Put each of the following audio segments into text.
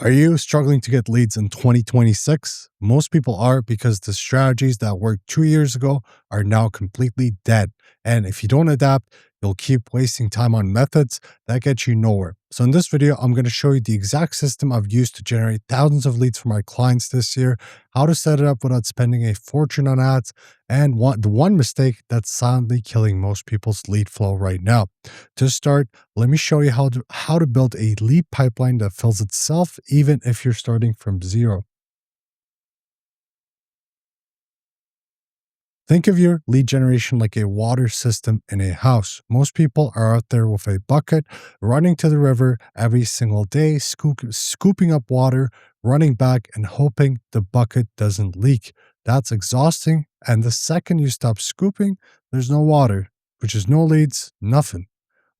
Are you struggling to get leads in 2026? Most people are, because the strategies that worked 2 years ago are now completely dead. And if you don't adapt, you'll keep wasting time on methods that get you nowhere. So in this video, I'm going to show you the exact system I've used to generate thousands of leads for my clients this year, how to set it up without spending a fortune on ads, and the one mistake that's silently killing most people's lead flow right now. To start, let me show you how to build a lead pipeline that fills itself even if you're starting from zero. Think of your lead generation like a water system in a house. Most people are out there with a bucket, running to the river every single day, scooping up water, running back, and hoping the bucket doesn't leak. That's exhausting. And the second you stop scooping, there's no water, which is no leads, nothing.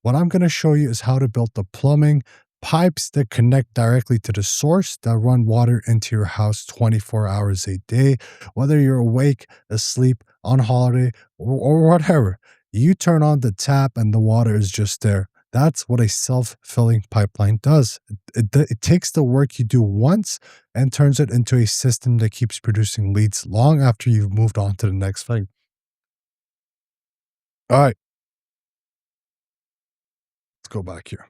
What I'm going to show you is how to build the plumbing, pipes that connect directly to the source that run water into your house 24 hours a day, whether you're awake, asleep, on holiday, or whatever. You turn on the tap and the water is just there. That's what a self-filling pipeline does. It takes the work you do once and turns it into a system that keeps producing leads long after you've moved on to the next thing. All right, let's go back here.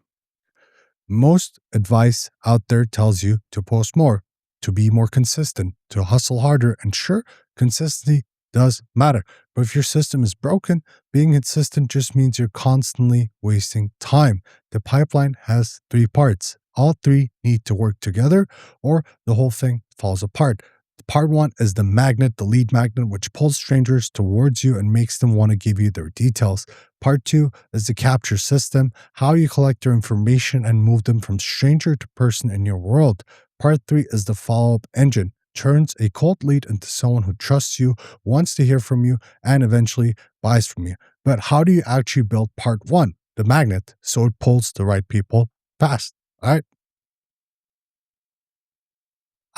Most advice out there tells you to post more, to be more consistent, to hustle harder. And sure, consistency does matter. But if your system is broken, being consistent just means you're constantly wasting time. The pipeline has three parts. All three need to work together, or the whole thing falls apart. Part one is the magnet, the lead magnet, which pulls strangers towards you and makes them want to give you their details. Part two is the capture system, how you collect their information and move them from stranger to person in your world. Part three is the follow-up engine, turns a cold lead into someone who trusts you, wants to hear from you, and eventually buys from you. But how do you actually build part one, the magnet, so it pulls the right people fast? All right.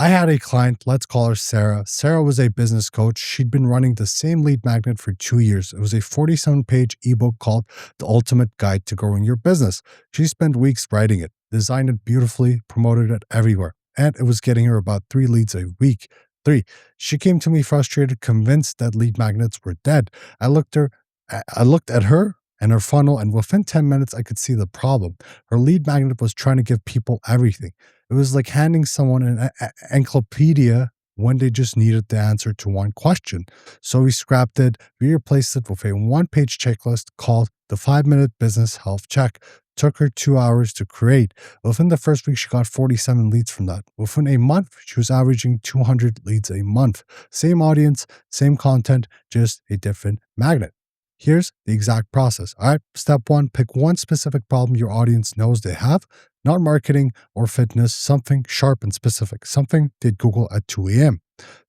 I had a client, let's call her Sarah. Sarah was a business coach. She'd been running the same lead magnet for 2 years. It was a 47-page ebook called The Ultimate Guide to Growing Your Business. She spent weeks writing it, designed it beautifully, promoted it everywhere, and it was getting her about 3 leads a week. Three. She came to me frustrated, convinced that lead magnets were dead. I looked at her and her funnel, and within 10 minutes, I could see the problem. Her lead magnet was trying to give people everything. It was like handing someone an encyclopedia when they just needed the answer to one question. So we scrapped it. We replaced it with a one-page checklist called the 5-minute business health check. Took her 2 hours to create. Within the first week, she got 47 leads from that. Within a month, she was averaging 200 leads a month. Same audience, same content, just a different magnet. Here's the exact process. All right. Step one, pick one specific problem your audience knows they have, not marketing or fitness, something sharp and specific, something they'd Google at 2 a.m.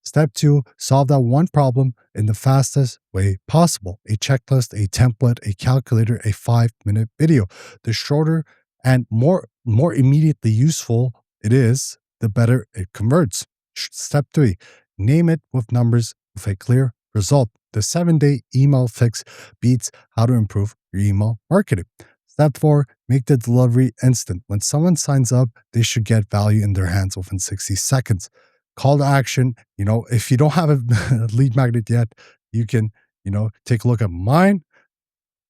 Step two, solve that one problem in the fastest way possible. A checklist, a template, a calculator, a 5-minute video. The shorter and more immediately useful it is, the better it converts. Step three, name it with numbers with a clear result. The 7-day email fix beats how to improve your email marketing. Step four, make the delivery instant. When someone signs up, they should get value in their hands within 60 seconds. Call to action. If you don't have a lead magnet yet, you can, take a look at mine,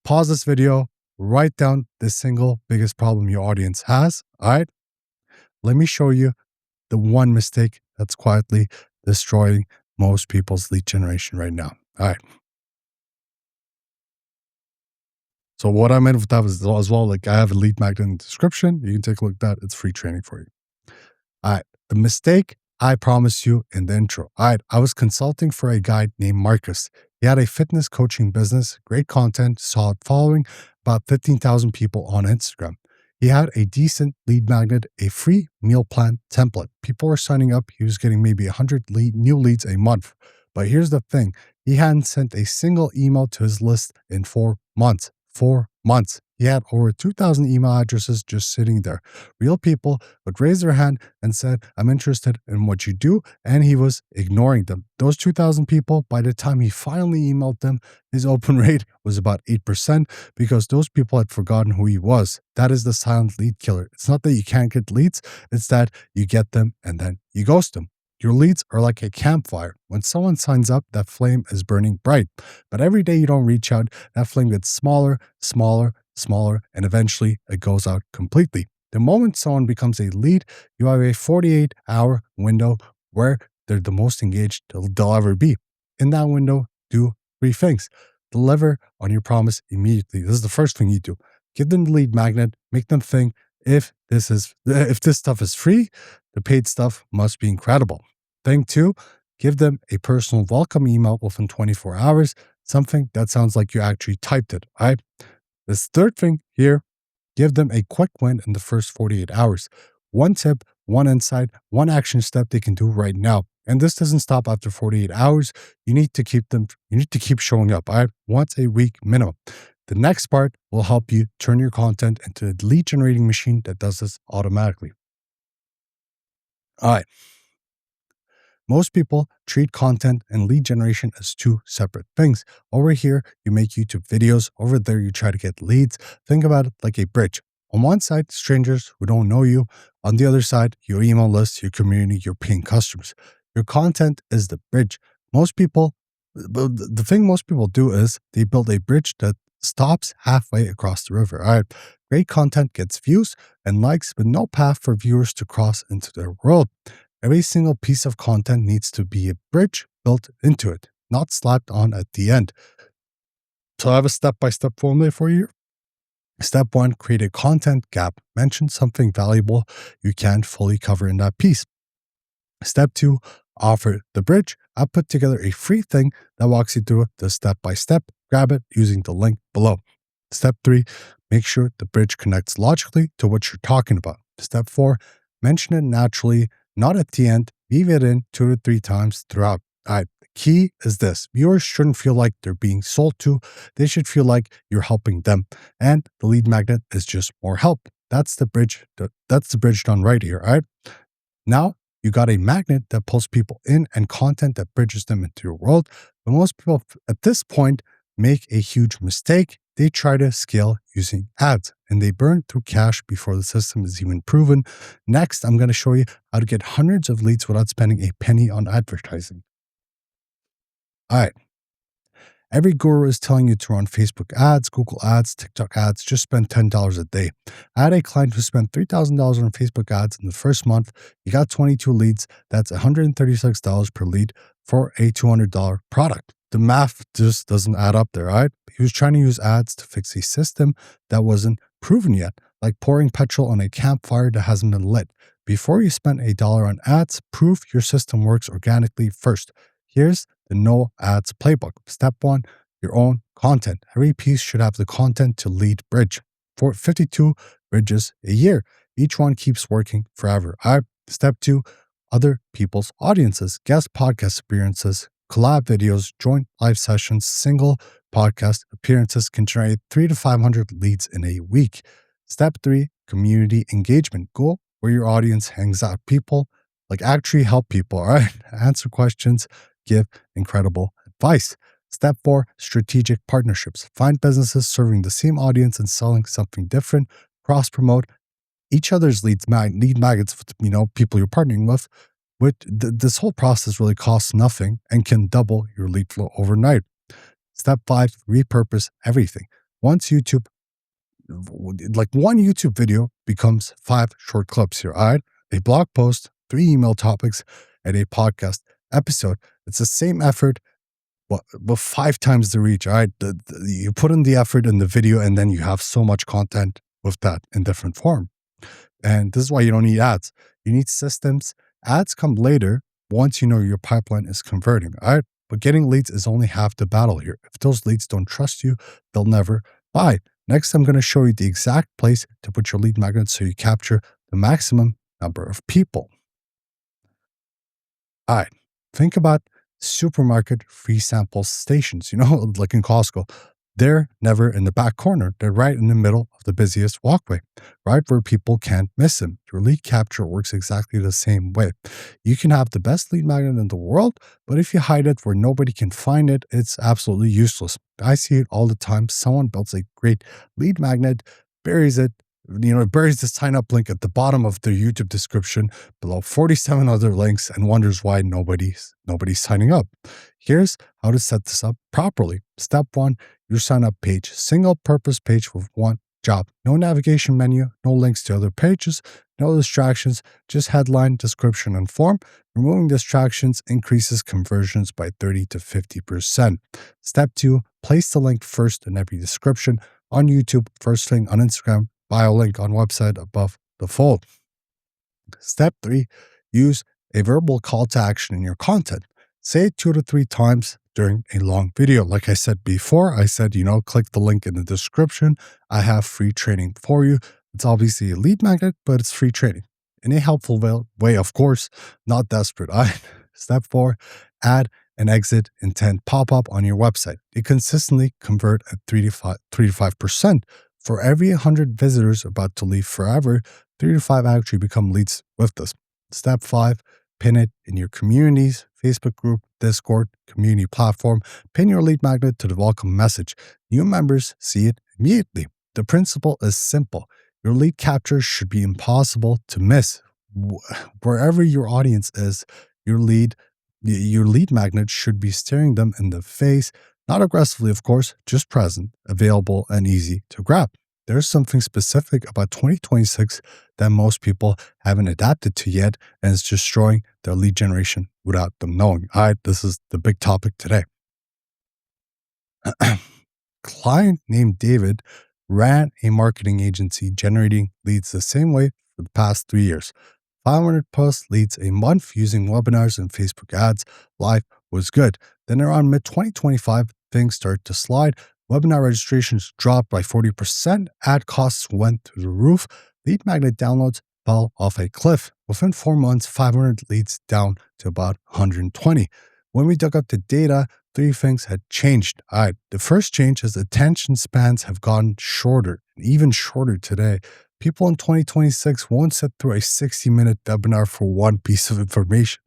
pause this video, write down the single biggest problem your audience has. All right. Let me show you the one mistake that's quietly destroying most people's lead generation right now. All right. So what I meant with that was as well, like I have a lead magnet in the description. You can take a look at that. It's free training for you. All right. The mistake I promised you in the intro. All right. I was consulting for a guy named Marcus. He had a fitness coaching business, great content, solid following, about 15,000 people on Instagram. He had a decent lead magnet, a free meal plan template. People were signing up. He was getting maybe 100 new leads a month. But here's the thing. He hadn't sent a single email to his list in 4 months. 4 months. He had over 2,000 email addresses just sitting there. Real people would raise their hand and said, I'm interested in what you do. And he was ignoring them. Those 2,000 people, by the time he finally emailed them, his open rate was about 8% because those people had forgotten who he was. That is the silent lead killer. It's not that you can't get leads, it's that you get them and then you ghost them. Your leads are like a campfire. When someone signs up, that flame is burning bright. But every day you don't reach out, that flame gets smaller, smaller, smaller, and eventually it goes out completely. The moment someone becomes a lead, you have a 48-hour window where they're the most engaged they'll ever be. In that window, do three things. Deliver on your promise immediately. This is the first thing you do. Give them the lead magnet, make them think if this stuff is free, the paid stuff must be incredible. Thing two, give them a personal welcome email within 24 hours, something that sounds like you actually typed it, right? This third thing here, give them a quick win in the first 48 hours. One tip, one insight, one action step they can do right now. And this doesn't stop after 48 hours. You need to keep showing up, all right? Once a week minimum. The next part will help you turn your content into a lead generating machine that does this automatically. All right. Most people treat content and lead generation as two separate things. Over here, you make YouTube videos. Over there, you try to get leads. Think about it like a bridge. On one side, strangers who don't know you. On the other side, your email list, your community, your paying customers. Your content is the bridge. The thing most people do is they build a bridge that stops halfway across the river. All right. Great content gets views and likes, but no path for viewers to cross into their world. Every single piece of content needs to be a bridge built into it, not slapped on at the end. So I have a step-by-step formula for you. Step one, create a content gap. Mention something valuable you can't fully cover in that piece. Step two, offer the bridge. I put together a free thing that walks you through the step-by-step. Grab it using the link below. Step three, make sure the bridge connects logically to what you're talking about. Step four, mention it naturally, not at the end. Weave it in 2 to 3 times throughout. All right. The key is this. Viewers shouldn't feel like they're being sold to. They should feel like you're helping them. And the lead magnet is just more help. That's the bridge. That's the bridge done right here. All right. Now you got a magnet that pulls people in and content that bridges them into your world. But most people at this point make a huge mistake. They try to scale using ads and they burn through cash before the system is even proven. Next, I'm going to show you how to get hundreds of leads without spending a penny on advertising. All right. Every guru is telling you to run Facebook ads, Google ads, TikTok ads, just spend $10 a day. I had a client who spent $3,000 on Facebook ads in the first month. He got 22 leads. That's $136 per lead for a $200 product. The math just doesn't add up there, right? He was trying to use ads to fix a system that wasn't proven yet, like pouring petrol on a campfire that hasn't been lit. Before you spend $1 on ads, prove your system works organically first. Here's the no ads playbook. Step one, your own content. Every piece should have the content to lead bridge. For 52 bridges a year. Each one keeps working forever. All right. Step two, other people's audiences, guest podcast appearances, collab videos, joint live sessions, single podcast appearances can generate 300 to 500 leads in a week. Step three, community engagement. Go where your audience hangs out. People like actually help people, all right? Answer questions, give incredible advice. Step four, strategic partnerships. Find businesses serving the same audience and selling something different. Cross promote each other's lead magnets with people you're partnering with. This whole process really costs nothing and can double your lead flow overnight. Step five, repurpose everything. One YouTube video becomes 5 short clips here, all right? A blog post, 3 email topics, and a podcast episode. It's the same effort, but 5 times the reach, all right? You put in the effort in the video, and then you have so much content with that in different form. And this is why you don't need ads. You need systems. Ads come later once you know your pipeline is converting, all right? But getting leads is only half the battle here. If those leads don't trust you, they'll never buy. Next, I'm going to show you the exact place to put your lead magnet so you capture the maximum number of people. All right, think about supermarket free sample stations, like in Costco. They're never in the back corner. They're right in the middle of the busiest walkway, right where people can't miss them. Your lead capture works exactly the same way. You can have the best lead magnet in the world, but if you hide it where nobody can find it, it's absolutely useless. I see it all the time. Someone builds a great lead magnet, buries it, buries the sign up link at the bottom of their YouTube description below 47 other links and wonders why nobody's signing up. Here's how to set this up properly. Step 1, your sign up page, single purpose page with one job. No navigation menu, no links to other pages, no distractions, just headline, description, and form. Removing distractions increases conversions by 30 to 50%. Step 2, place the link first in every description on YouTube, first link on Instagram, bio link on website above the fold. Step 3, use a verbal call to action in your content. Say it 2 to 3 times during a long video. Like I said before, I said, click the link in the description. I have free training for you. It's obviously a lead magnet, but it's free training. In a helpful way, of course, not desperate. Step 4, add an exit intent pop-up on your website. They consistently convert at 3 to 5%. For every 100 visitors about to leave forever, 3 to 5 actually become leads with this. Step 5, pin it in your communities, Facebook group, Discord, community platform. Pin your lead magnet to the welcome message. New members see it immediately. The principle is simple. Your lead capture should be impossible to miss. Wherever your audience is, your lead magnet should be staring them in the face, not aggressively, of course, just present, available, and easy to grab. There's something specific about 2026 that most people haven't adapted to yet, and it's destroying their lead generation without them knowing. All right, this is the big topic today. Client named David ran a marketing agency generating leads the same way for the past 3 years. 500 plus leads a month using webinars and Facebook ads. Life was good. Then around mid-2025, things started to slide. Webinar registrations dropped by 40%. Ad costs went through the roof. Lead magnet downloads fell off a cliff. Within 4 months, 500 leads down to about 120. When we dug up the data, 3 things had changed. All right, the first change is attention spans have gotten shorter, even shorter today. People in 2026 won't sit through a 60-minute webinar for one piece of information.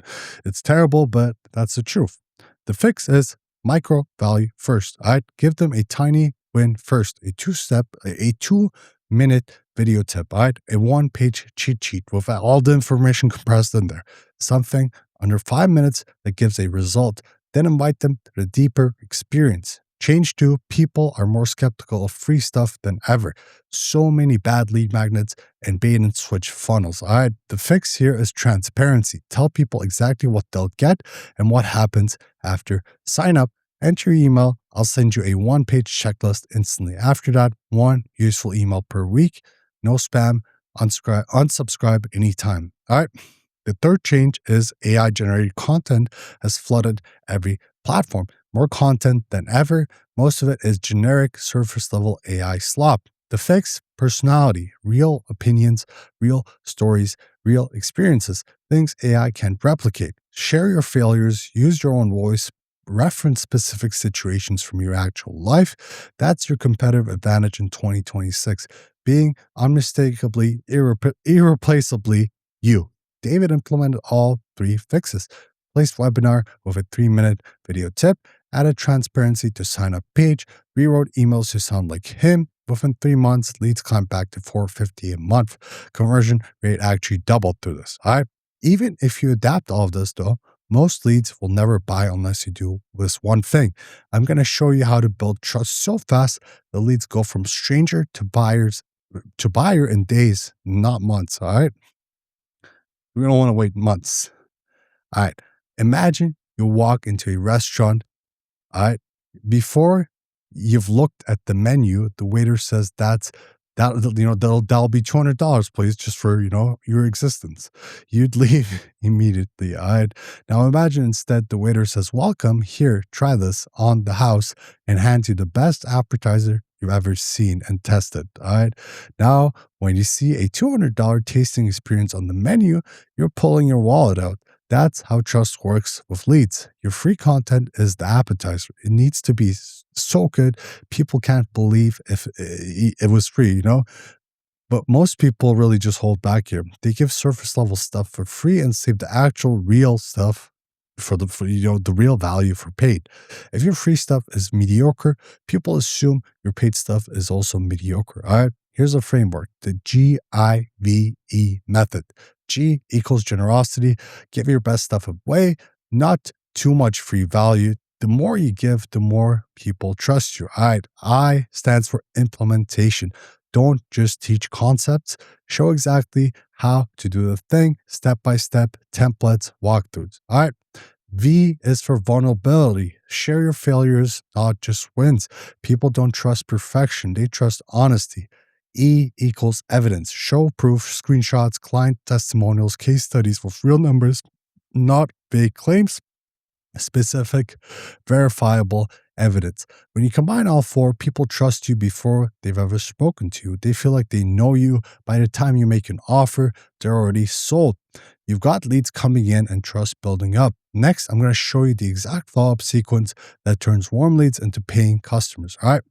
It's terrible, but that's the truth. The fix is micro value first. I'd give them a tiny win first, a 2-minute video tip, a 1-page cheat sheet with all the information compressed in there, something under 5 minutes that gives a result. Then invite them to the deeper experience. Change 2, people are more skeptical of free stuff than ever. So many bad lead magnets and bait and switch funnels. All right, the fix here is transparency. Tell people exactly what they'll get and what happens after sign up. Enter your email. I'll send you a 1-page checklist instantly. After that, 1 useful email per week. No spam. Unsubscribe anytime. All right. The third change is AI-generated content has flooded every platform. More content than ever. Most of it is generic, surface-level AI slop. The fix, personality, real opinions, real stories, real experiences, things AI can't replicate. Share your failures, use your own voice, reference specific situations from your actual life. That's your competitive advantage in 2026. Being unmistakably, irreplaceably you. David implemented all 3 fixes. Placed webinar with a 3-minute video tip, added transparency to sign up page, rewrote emails to sound like him. Within 3 months, leads climbed back to $450 a month. Conversion rate actually doubled through this. All right. Even if you adapt all of this though, most leads will never buy unless you do this one thing. I'm going to show you how to build trust so fast the leads go from stranger to buyer in days, not months. All right. We don't want to wait months. All right. Imagine you walk into a restaurant. All right. Before you've looked at the menu, the waiter says that'll be $200, please, just for your existence. You'd leave immediately. All right. Now imagine instead the waiter says, "Welcome, here, try this on the house," and hands you the best appetizer you've ever seen and tested. All right. Now, when you see a $200 tasting experience on the menu, you're pulling your wallet out. That's how trust works with leads. Your free content is the appetizer. It needs to be So good, people can't believe if it was free. But most people really just hold back here. They give surface level stuff for free and save the actual real stuff for the real value for paid. If your free stuff is mediocre, people assume your paid stuff is also mediocre. All right. Here's a framework, the GIVE method. G equals generosity. Give your best stuff away, not too much free value. The more you give, the more people trust you. All right. I stands for implementation. Don't just teach concepts, show exactly how to do the thing, step by step, templates, walkthroughs. All right. V is for vulnerability. Share your failures, not just wins. People don't trust perfection, they trust honesty. E equals evidence. Show proof, screenshots, client testimonials, case studies with real numbers, not vague claims, specific, verifiable evidence. When you combine all four, people trust you before they've ever spoken to you. They feel like they know you. By the time you make an offer, they're already sold. You've got leads coming in and trust building up. Next, I'm going to show you the exact follow-up sequence that turns warm leads into paying customers. All right.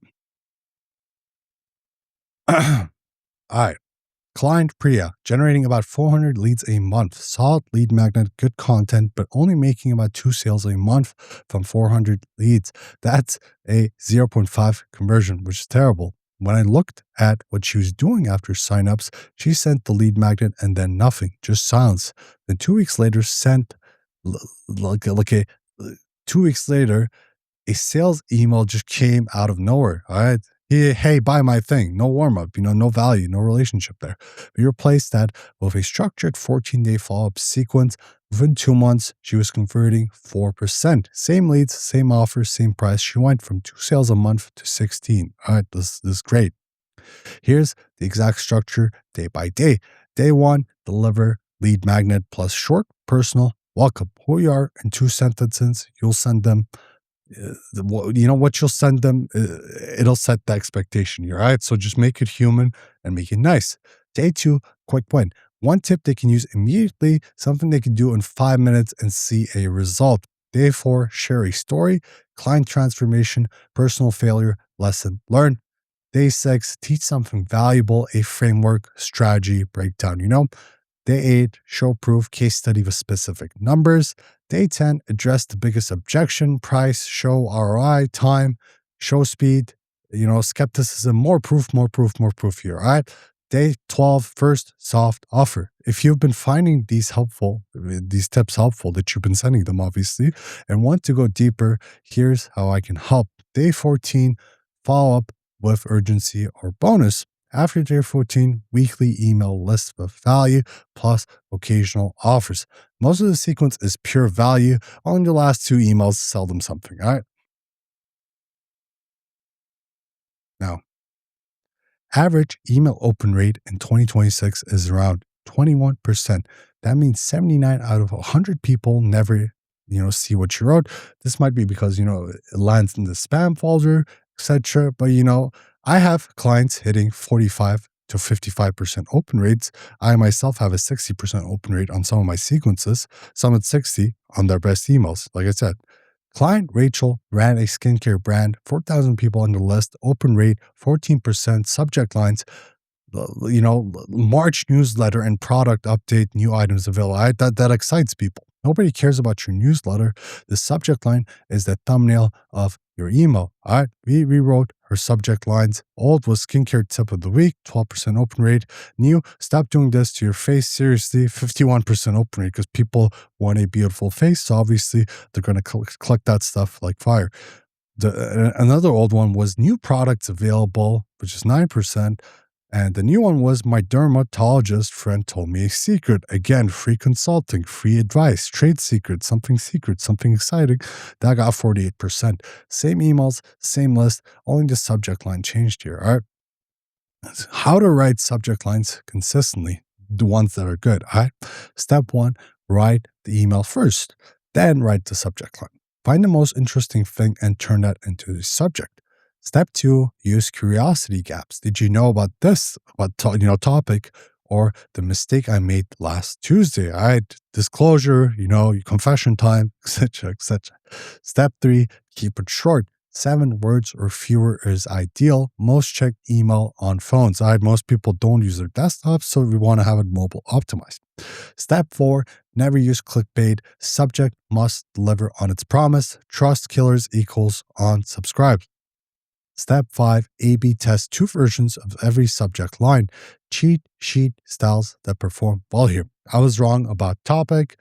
All right. Client Priya, generating about 400 leads a month. Solid lead magnet, good content, but only making about 2 sales a month from 400 leads. That's a 0.5 conversion, which is terrible. When I looked at what she was doing after signups, she sent the lead magnet and then nothing, just silence. Then 2 weeks later, sent like a 2 weeks later, a sales email just came out of nowhere. All right. Hey, buy my thing. No warm up, no value, no relationship there. We replaced that with a structured 14-day follow up sequence. Within 2 months, she was converting 4%. Same leads, same offer, same price. She went from 2 sales a month to 16. All right, this is great. Here's the exact structure day by day. Day 1, deliver lead magnet plus short, personal, welcome. Who you are in 2 sentences. You'll send them what you'll send them, it'll set the expectation here. All right. So just make it human and make it nice. Day 2, quick win. One tip they can use immediately, something they can do in 5 minutes and see a result. Day 4, share a story, client transformation, personal failure, lesson learned. Day 6, teach something valuable, a framework, strategy, breakdown. Day 8, show proof, case study with specific numbers. Day 10, address the biggest objection, price, show ROI, time, show speed, skepticism, more proof, more proof, more proof here. All right. Day 12, first soft offer. If you've been finding these tips helpful that you've been sending them, obviously, and want to go deeper, here's how I can help. Day 14, follow up with urgency or bonus. After day 14, weekly email list of value plus occasional offers. Most of the sequence is pure value. Only the last 2 emails sell them something. All right. Now, average email open rate in 2026 is around 21%. That means 79 out of 100 people never, see what you wrote. This might be because, it lands in the spam folder, etc. But, I have clients hitting 45 to 55% open rates. I myself have a 60% open rate on some of my sequences, some at 60 on their best emails. Like I said, client Rachel ran a skincare brand, 4,000 people on the list, open rate 14%, subject lines, March newsletter and product update, new items available. That excites people. Nobody cares about your newsletter. The subject line is the thumbnail of your email. All right. We rewrote her subject lines. Old was skincare tip of the week, 12% open rate. New, stop doing this to your face. Seriously, 51% open rate because people want a beautiful face. So obviously they're going to collect that stuff like fire. Another old one was new products available, which is 9%. And the new one was my dermatologist friend told me a secret. Again, free consulting, free advice, trade secret, something exciting. That got 48%. Same emails, same list, only the subject line changed here. All right. How to write subject lines consistently, the ones that are good. All right. Step 1, write the email first, then write the subject line. Find the most interesting thing and turn that into the subject. Step 2, use curiosity gaps. Did you know about this topic or the mistake I made last Tuesday? All right, disclosure, confession time, etc., etc. Step 3, keep it short. 7 words or fewer is ideal. Most check email on phones. Most people don't use their desktops, so we want to have it mobile optimized. Step 4, never use clickbait. Subject must deliver on its promise. Trust killers equals unsubscribe. Step 5, A/B test 2 versions of every subject line. Cheat sheet styles that perform well here. I was wrong about topic.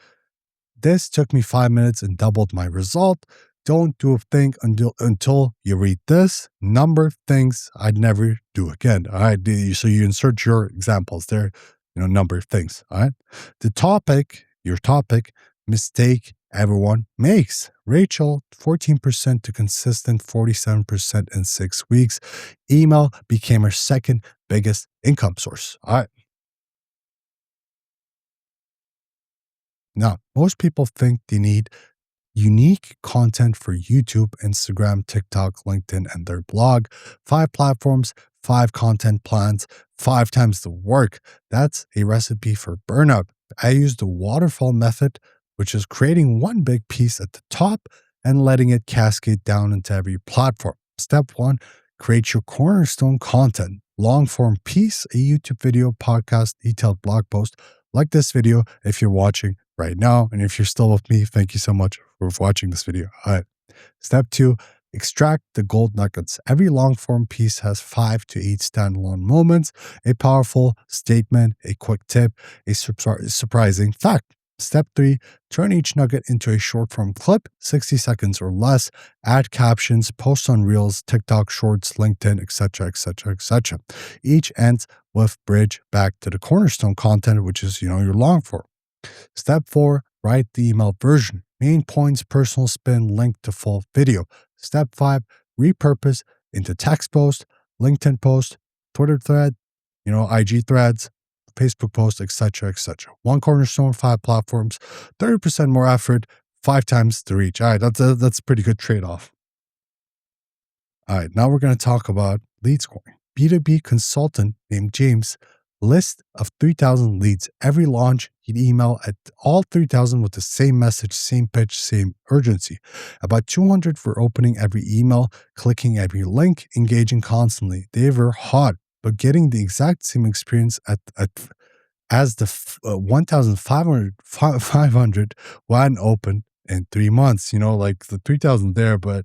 This took me 5 minutes and doubled my result. Don't do a thing until you read this. Number things I'd never do again. All right. So you insert your examples there, number things. All right. The topic, your topic, mistake everyone makes. Rachel, 14% to consistent 47% in 6 weeks. Email became her second biggest income source. All right. Now, most people think they need unique content for YouTube, Instagram, TikTok, LinkedIn, and their blog. 5 platforms, 5 content plans, 5 times the work. That's a recipe for burnout. I use the waterfall method, which is creating one big piece at the top and letting it cascade down into every platform. Step 1, create your cornerstone content. Long form piece, a YouTube video, podcast, detailed blog post, like this video if you're watching right now. And if you're still with me, thank you so much for watching this video. All right. Step 2, extract the gold nuggets. Every long form piece has 5 to 8 standalone moments, a powerful statement, a quick tip, a surprising fact. Step 3, turn each nugget into a short form clip, 60 seconds or less. Add captions, post on Reels, TikTok Shorts, LinkedIn, etc., etc., etc. Each ends with bridge back to the cornerstone content, which is, your long form. Step 4, write the email version. Main points, personal spin, link to full video. Step 5, repurpose into text post, LinkedIn post, Twitter thread, IG threads, Facebook post, etc., etc. 1 cornerstone, 5 platforms, 30% more effort, 5 times the reach. All right, that's a pretty good trade-off. All right, now we're going to talk about lead scoring. B2B consultant named James, list of 3,000 leads. Every launch, he'd email at all 3,000 with the same message, same pitch, same urgency. About 200 for opening every email, clicking every link, engaging constantly. They were hot, but getting the exact same experience as the 1,500 when open in 3 months. Like the 3,000 there, but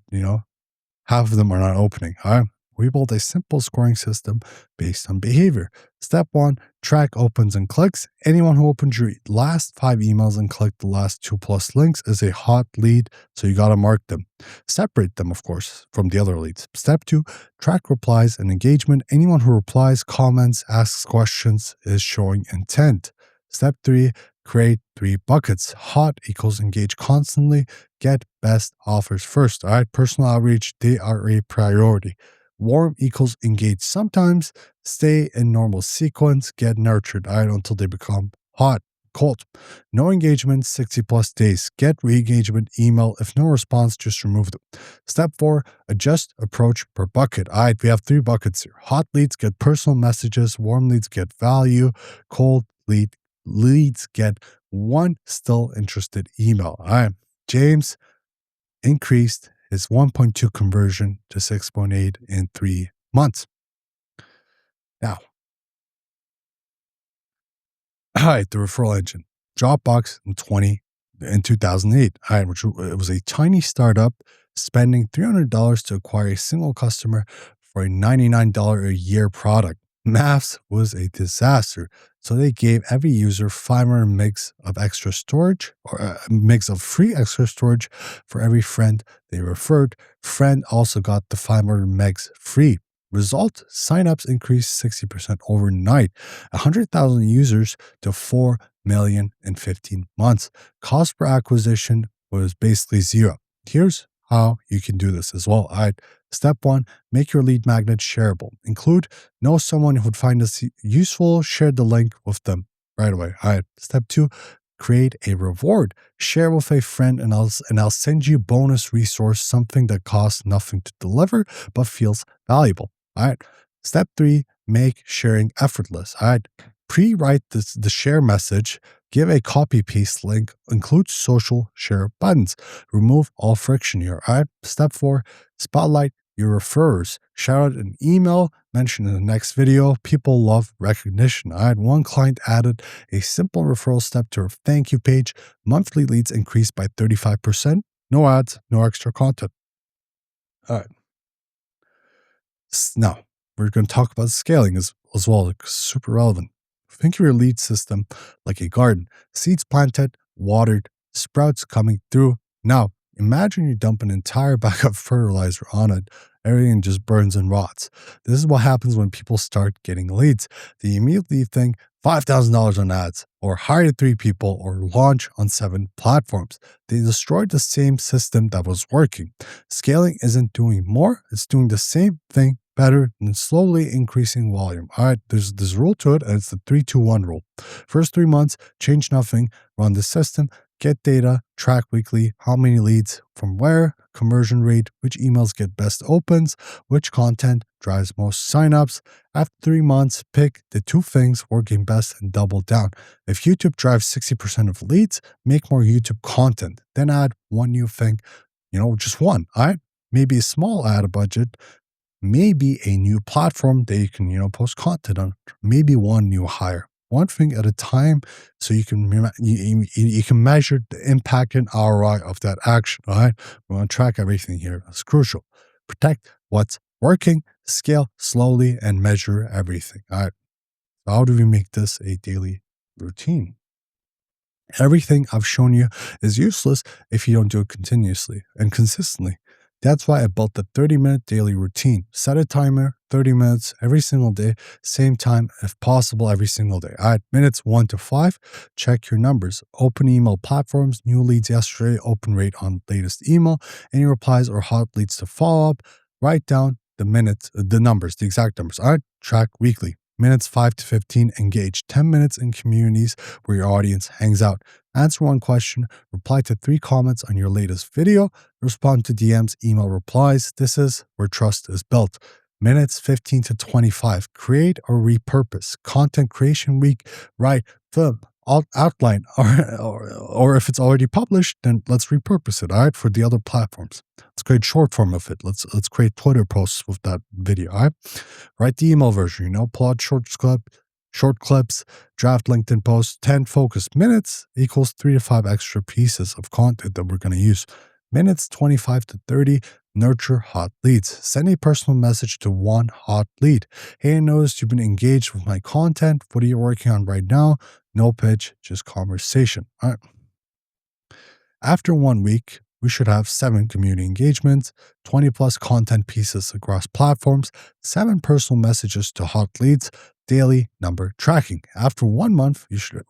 half of them are not opening. All right. We built a simple scoring system based on behavior. Step 1, track opens and clicks. Anyone who opened your last 5 emails and clicked the last 2+ links is a hot lead, so you got to mark them. Separate them, of course, from the other leads. Step 2, track replies and engagement. Anyone who replies, comments, asks questions is showing intent. Step 3, create 3 buckets. Hot equals engage constantly. Get best offers first. All right, personal outreach, they are a priority. Warm equals engage sometimes, stay in normal sequence, get nurtured, all right, until they become hot, cold. No engagement, 60+ days. Get re-engagement, email. If no response, just remove them. Step 4, adjust approach per bucket. All right, we have 3 buckets here. Hot leads get personal messages, warm leads get value, cold leads get one still interested email. All right, James increased his 1.2 conversion to 6.8 in 3 months. Now, all right, the referral engine. Dropbox in 2008, all right, which it was a tiny startup spending $300 to acquire a single customer for a $99 a year product. Maths was a disaster, so they gave every user 500 megs of extra storage, or megs of free extra storage for every friend they referred. Friend also got the 500 megs free. Result, signups increased 60% overnight, 100,000 users to 4 million in 15 months. Cost per acquisition was basically zero. Here's how you can do this as well. All right. Step 1, make your lead magnet shareable. Know someone who would find this useful, share the link with them right away. All right. Step 2, create a reward. Share with a friend and I'll send you bonus resource, something that costs nothing to deliver but feels valuable. All right. Step 3, make sharing effortless. All right. Pre-write the share message, give a copy paste link, include social share buttons, remove all friction here. All right. Step 4, spotlight your referrers. Shout out an email mentioned in the next video. People love recognition. I had one client added a simple referral step to her thank you page. Monthly leads increased by 35%. No ads, no extra content. All right. Now, we're going to talk about scaling as well. Like super relevant. Think of your lead system like a garden. Seeds planted, watered, sprouts coming through. Now, imagine you dump an entire bag of fertilizer on it. Everything just burns and rots. This is what happens when people start getting leads. They immediately think $5,000 on ads, or hire 3 people, or launch on 7 platforms. They destroyed the same system that was working. Scaling isn't doing more, it's doing the same thing better and slowly increasing volume. All right, there's this rule to it, and it's the 3-2-1 rule. First 3 months, change nothing, run the system, get data, track weekly, how many leads, from where, conversion rate, which emails get best opens, which content drives most signups. After 3 months, pick the 2 things working best and double down. If YouTube drives 60% of leads, make more YouTube content. Then add one new thing, just one. All right, maybe a small ad budget, maybe a new platform that you can, post content on, maybe one new hire. One thing at a time, so you can measure the impact and ROI of that action. All right, we want to track everything here. That's crucial. Protect what's working, scale slowly, and measure everything. All right. So how do we make this a daily routine? Everything I've shown you is useless if you don't do it continuously and consistently. That's why I built the 30-minute daily routine. Set a timer, 30 minutes every single day, same time if possible every single day. All right, minutes 1 to 5, check your numbers. Open email platforms, new leads yesterday, open rate on latest email, any replies or hot leads to follow up. Write down the minutes, the numbers, the exact numbers. All right, track weekly. Minutes 5 to 15, engage 10 minutes in communities where your audience hangs out. Answer 1 question, reply to 3 comments on your latest video, respond to DMs, email replies. This is where trust is built. Minutes 15 to 25, create or repurpose. Content creation week, write, film, outline, or if it's already published, then let's repurpose it, all right, for the other platforms. Let's create short form of it. Let's create Twitter posts with that video, all right? Write the email version, plot short clips, draft LinkedIn posts, 10 focused minutes equals 3 to 5 extra pieces of content that we're going to use. Minutes 25 to 30, nurture hot leads. Send a personal message to 1 hot lead. Hey, I noticed you've been engaged with my content. What are you working on right now? No pitch, just conversation. All right. After 1 week, we should have 7 community engagements, 20 plus content pieces across platforms, 7 personal messages to hot leads, daily number tracking. After 1 month, we should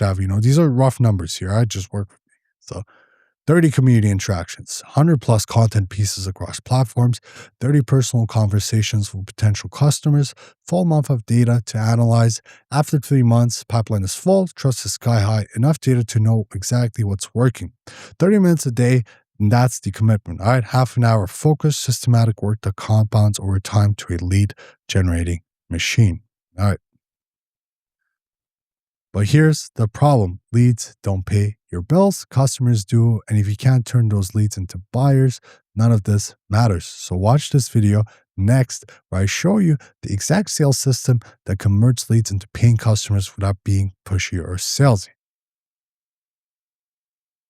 have, these are rough numbers here. I just work. So 30 community interactions, 100 plus content pieces across platforms, 30 personal conversations with potential customers, full month of data to analyze. After 3 months, pipeline is full, trust is sky high, enough data to know exactly what's working. 30 minutes a day, and that's the commitment. All right, half an hour of focused, systematic work that compounds over time to a lead generating machine. All right. But here's the problem. Leads don't pay your bills, customers do. And if you can't turn those leads into buyers, none of this matters. So watch this video next, where I show you the exact sales system that converts leads into paying customers without being pushy or salesy.